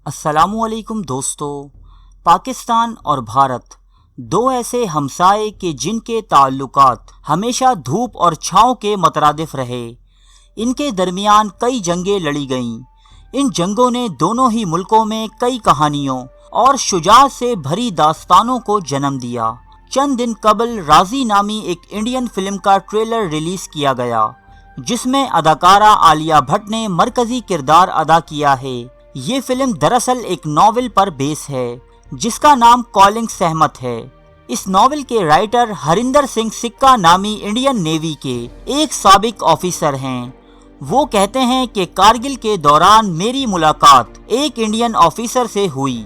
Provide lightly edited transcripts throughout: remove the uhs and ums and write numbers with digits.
السلام علیکم دوستو۔ پاکستان اور بھارت دو ایسے ہمسائے کہ جن کے تعلقات ہمیشہ دھوپ اور چھاؤں کے مترادف رہے۔ ان کے درمیان کئی جنگیں لڑی گئیں۔ ان جنگوں نے دونوں ہی ملکوں میں کئی کہانیوں اور شجاعت سے بھری داستانوں کو جنم دیا۔ چند دن قبل رازی نامی ایک انڈین فلم کا ٹریلر ریلیز کیا گیا جس میں اداکارہ عالیہ بھٹ نے مرکزی کردار ادا کیا ہے۔ یہ فلم دراصل ایک ناول پر بیس ہے جس کا نام کالنگ سہمت ہے۔ اس ناول کے رائٹر ہریندر سنگھ سکا نامی انڈین نیوی کے ایک سابق آفیسر ہیں۔ وہ کہتے ہیں کہ کارگل کے دوران میری ملاقات ایک انڈین آفیسر سے ہوئی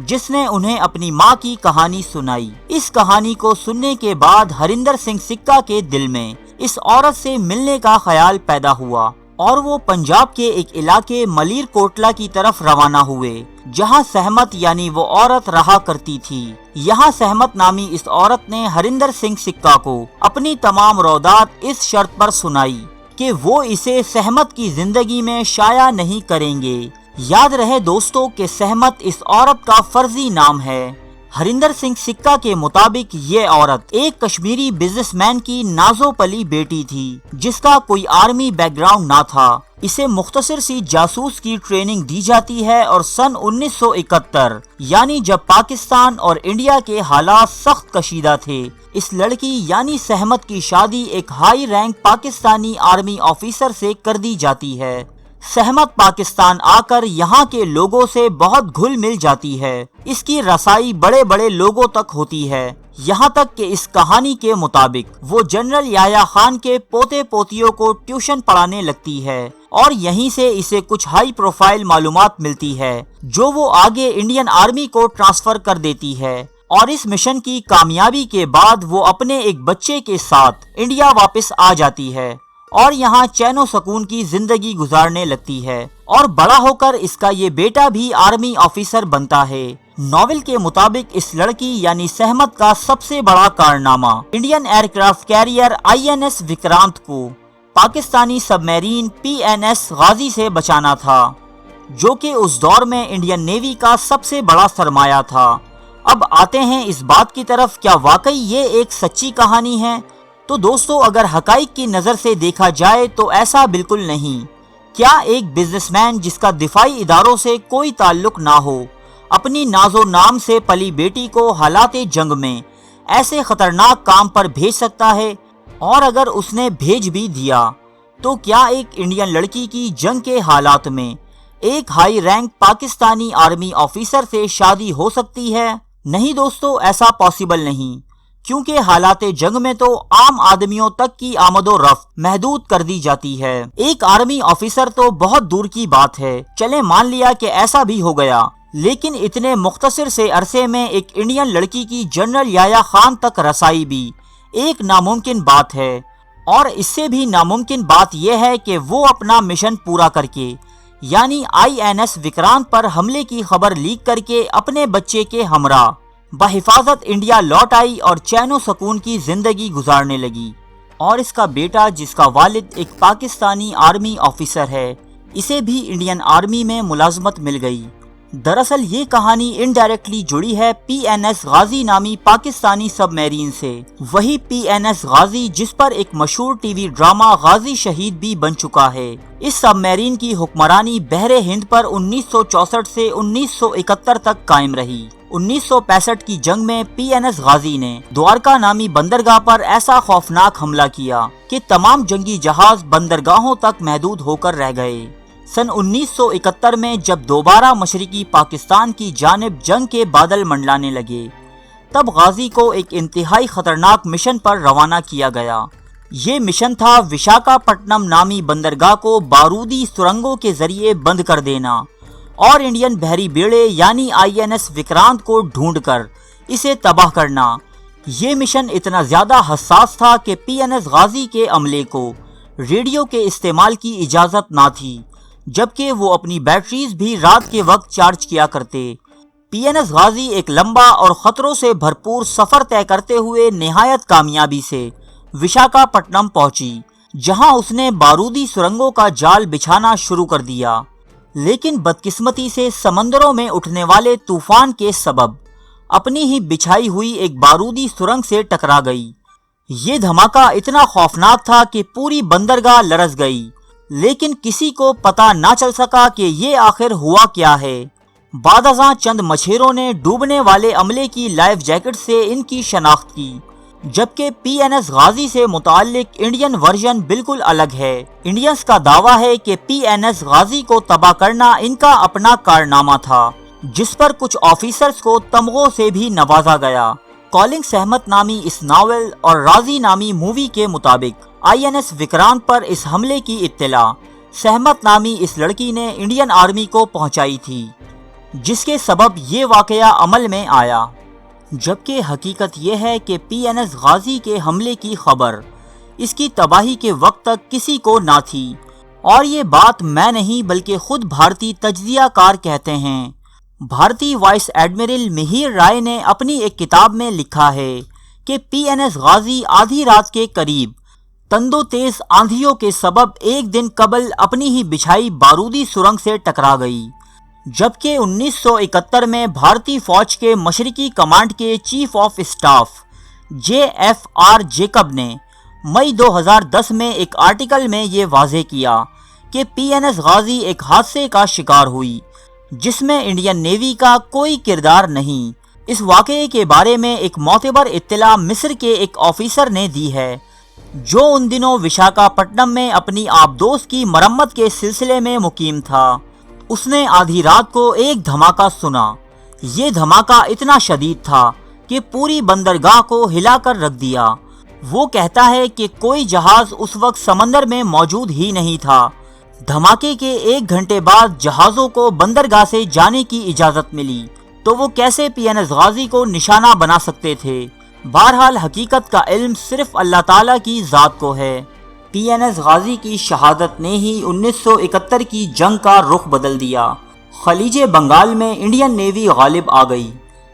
جس نے انہیں اپنی ماں کی کہانی سنائی۔ اس کہانی کو سننے کے بعد ہریندر سنگھ سکا کے دل میں اس عورت سے ملنے کا خیال پیدا ہوا اور وہ پنجاب کے ایک علاقے ملیر کوٹلا کی طرف روانہ ہوئے جہاں سہمت یعنی وہ عورت رہا کرتی تھی۔ یہاں سہمت نامی اس عورت نے ہریندر سنگھ سکا کو اپنی تمام رودات اس شرط پر سنائی کہ وہ اسے سہمت کی زندگی میں شائع نہیں کریں گے۔ یاد رہے دوستو کہ سہمت اس عورت کا فرضی نام ہے۔ ہریندر سنگھ سکا کے مطابق یہ عورت ایک کشمیری بزنس مین کی نازو پلی بیٹی تھی جس کا کوئی آرمی بیک گراؤنڈ نہ تھا۔ اسے مختصر سی جاسوس کی ٹریننگ دی جاتی ہے اور سن 1971 یعنی جب پاکستان اور انڈیا کے حالات سخت کشیدہ تھے، اس لڑکی یعنی سہمت کی شادی ایک high rank Pakistani army officer سے کر دی جاتی ہے۔ سہمت پاکستان آ کر یہاں کے لوگوں سے بہت گھل مل جاتی ہے۔ اس کی رسائی بڑے بڑے لوگوں تک ہوتی ہے، یہاں تک کہ اس کہانی کے مطابق وہ جنرل یحییٰ خان کے پوتے پوتیوں کو ٹیوشن پڑھانے لگتی ہے اور یہیں سے اسے کچھ ہائی پروفائل معلومات ملتی ہے جو وہ آگے انڈین آرمی کو ٹرانسفر کر دیتی ہے، اور اس مشن کی کامیابی کے بعد وہ اپنے ایک بچے کے ساتھ انڈیا واپس آ جاتی ہے اور یہاں چین و سکون کی زندگی گزارنے لگتی ہے، اور بڑا ہو کر اس کا یہ بیٹا بھی آرمی آفیسر بنتا ہے۔ ناول کے مطابق اس لڑکی یعنی سہمت کا سب سے بڑا کارنامہ Indian air craft career INS Vikrant کو پاکستانی سب میرین PNS غازی سے بچانا تھا، جو کہ اس دور میں انڈین نیوی کا سب سے بڑا سرمایہ تھا۔ اب آتے ہیں اس بات کی طرف، کیا واقعی یہ ایک سچی کہانی ہے؟ تو دوستو اگر حقائق کی نظر سے دیکھا جائے تو ایسا بالکل نہیں۔ کیا ایک بزنس مین جس کا دفاعی اداروں سے کوئی تعلق نہ ہو اپنی ناز و نام سے پلی بیٹی کو حالات جنگ میں ایسے خطرناک کام پر بھیج سکتا ہے؟ اور اگر اس نے بھیج بھی دیا تو کیا ایک انڈین لڑکی کی جنگ کے حالات میں ایک high rank Pakistani army officer سے شادی ہو سکتی ہے؟ نہیں دوستو، ایسا پاسبل نہیں، کیونکہ حالات جنگ میں تو عام آدمیوں تک کی آمد و رفت محدود کر دی جاتی ہے۔ ایک آرمی آفیسر تو بہت دور کی بات ہے، چلے مان لیا کہ ایسا بھی ہو گیا، لیکن اتنے مختصر سے عرصے میں ایک انڈین لڑکی کی جنرل یحییٰ خان تک رسائی بھی ایک ناممکن بات ہے، اور اس سے بھی ناممکن بات یہ ہے کہ وہ اپنا مشن پورا کر کے یعنی INS وکرانت پر حملے کی خبر لیک کر کے اپنے بچے کے ہمراہ بحفاظت انڈیا لوٹ آئی اور چین و سکون کی زندگی گزارنے لگی۔ اور اس کا بیٹا جس کا والد ایک پاکستانی آرمی آفیسر ہے، اسے بھی انڈین آرمی میں ملازمت مل گئی۔ دراصل یہ کہانی انڈائریکٹلی جڑی ہے PNS غازی نامی پاکستانی سب میرین سے، وہی PNS غازی جس پر ایک مشہور ٹی وی ڈرامہ غازی شہید بھی بن چکا ہے۔ اس سب میرین کی حکمرانی بحر ہند پر 1964 سے 1971 تک قائم رہی۔ 1965 کی جنگ میں PNS غازی نے دوارکا نامی بندرگاہ پر ایسا خوفناک حملہ کیا کہ تمام جنگی جہاز بندرگاہوں تک محدود ہو کر رہ گئے۔ سن 1971 میں جب دوبارہ مشرقی پاکستان کی جانب جنگ کے بادل منڈلانے لگے، تب غازی کو ایک انتہائی خطرناک مشن پر روانہ کیا گیا۔ یہ مشن تھا وشاکھاپٹنم نامی بندرگاہ کو بارودی سرنگوں کے ذریعے بند کر دینا اور انڈین بحری بیڑے یعنی INS وکرانت کو ڈھونڈ کر اسے تباہ کرنا۔ یہ مشن اتنا زیادہ حساس تھا کہ PNS غازی کے عملے کو ریڈیو کے استعمال کی اجازت نہ تھی، جبکہ وہ اپنی بیٹریز بھی رات کے وقت چارج کیا کرتے۔ PNS غازی ایک لمبا اور خطروں سے بھرپور سفر طے کرتے ہوئے نہایت کامیابی سے وشاکھاپٹنم پہنچی، جہاں اس نے بارودی سرنگوں کا جال بچھانا شروع کر دیا۔ لیکن بدقسمتی سے سمندروں میں اٹھنے والے طوفان کے سبب اپنی ہی بچھائی ہوئی ایک بارودی سرنگ سے ٹکرا گئی۔ یہ دھماکہ اتنا خوفناک تھا کہ پوری بندرگاہ لرز گئی، لیکن کسی کو پتہ نہ چل سکا کہ یہ آخر ہوا کیا ہے۔ بعد ازاں چند مچھیروں نے ڈوبنے والے عملے کی لائف جیکٹ سے ان کی شناخت کی، جبکہ پی این ایس غازی سے متعلق انڈین ورژن بالکل الگ ہے۔ انڈینز کا دعویٰ ہے کہ پی این ایس غازی کو تباہ کرنا ان کا اپنا کارنامہ تھا، جس پر کچھ آفیسرز کو تمغوں سے بھی نوازا گیا۔ کالنگ سہمت نامی اس ناول اور رازی نامی مووی کے مطابق آئی این ایس وکرانت پر اس حملے کی اطلاع سہمت نامی اس لڑکی نے انڈین آرمی کو پہنچائی تھی، جس کے سبب یہ واقعہ عمل میں آیا۔ جبکہ حقیقت یہ ہے کہ پی این ایس غازی کے حملے کی خبر اس کی تباہی کے وقت تک کسی کو نہ تھی، اور یہ بات میں نہیں بلکہ خود بھارتی تجزیہ کار کہتے ہیں۔ بھارتی وائس ایڈمرل مہیر رائے نے اپنی ایک کتاب میں لکھا ہے کہ پی این ایس غازی آدھی رات کے قریب تندو تیز آندھیوں کے سبب ایک دن قبل اپنی ہی بچھائی بارودی سرنگ سے ٹکرا گئی، جبکہ 1971 میں بھارتی فوج کے مشرقی کمانڈ کے chief of staff J F R Jacob نے مئی 2010 میں ایک آرٹیکل میں یہ واضح کیا کہ پی این ایس غازی ایک حادثے کا شکار ہوئی جس میں انڈین نیوی کا کوئی کردار نہیں۔ اس واقعے کے بارے میں ایک معتبر اطلاع مصر کے ایک آفیسر نے دی ہے، جو ان دنوں وشاکھاپٹنم میں اپنی آبدوز کی مرمت کے سلسلے میں مقیم تھا۔ اس نے آدھی رات کو ایک دھماکہ سنا۔ یہ دھماکہ اتنا شدید تھا کہ پوری بندرگاہ کو ہلا کر رکھ دیا۔ وہ کہتا ہے کہ کوئی جہاز اس وقت سمندر میں موجود ہی نہیں تھا۔ دھماکے کے 1 گھنٹے بعد جہازوں کو بندرگاہ سے جانے کی اجازت ملی، تو وہ کیسے پی این ایس غازی کو نشانہ بنا سکتے تھے؟ بہرحال حقیقت کا علم صرف اللہ تعالیٰ کی ذات کو ہے۔ پی این ایس غازی کی شہادت نے ہی 1971 کی جنگ کا رخ بدل دیا۔ خلیج بنگال میں انڈین نیوی غالب آ گئی،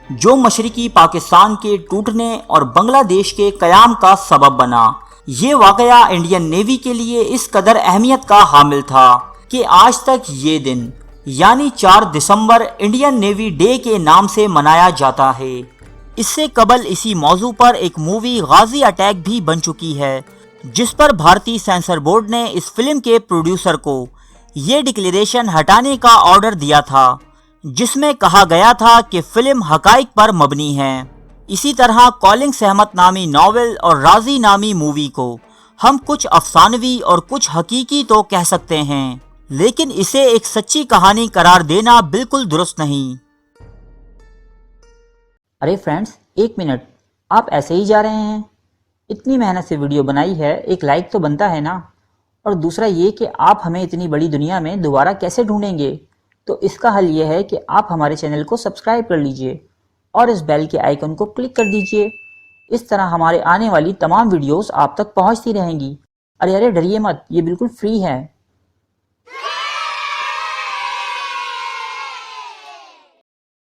جو مشرقی پاکستان کے ٹوٹنے اور بنگلہ دیش کے قیام کا سبب بنا۔ یہ واقعہ انڈین نیوی کے لیے اس قدر اہمیت کا حامل تھا کہ آج تک یہ دن یعنی 4 دسمبر انڈین نیوی ڈے کے نام سے منایا جاتا ہے۔ اس سے قبل اسی موضوع پر ایک مووی غازی اٹیک بھی بن چکی ہے، جس پر بھارتی سینسر بورڈ نے اس فلم کے پروڈیوسر کو یہ ڈکلیریشن ہٹانے کا آرڈر دیا تھا، جس میں کہا گیا تھا کہ فلم حقائق پر مبنی ہے۔ اسی طرح کالنگ سہمت نامی ناول اور رازی نامی مووی کو ہم کچھ افسانوی اور کچھ حقیقی تو کہہ سکتے ہیں، لیکن اسے ایک سچی کہانی قرار دینا بالکل درست نہیں۔ ارے فرینڈز، 1 منٹ، آپ ایسے ہی جا رہے ہیں؟ اتنی محنت سے ویڈیو بنائی ہے، ایک لائک تو بنتا ہے نا؟ اور دوسرا یہ کہ آپ ہمیں اتنی بڑی دنیا میں دوبارہ کیسے ڈھونڈیں گے؟ تو اس کا حل یہ ہے کہ آپ ہمارے چینل کو سبسکرائب کر لیجئے اور اس بیل کے آئیکن کو کلک کر دیجئے۔ اس طرح ہمارے آنے والی تمام ویڈیوز آپ تک پہنچتی رہیں گی۔ ارے ڈریے مت، یہ بالکل فری ہے۔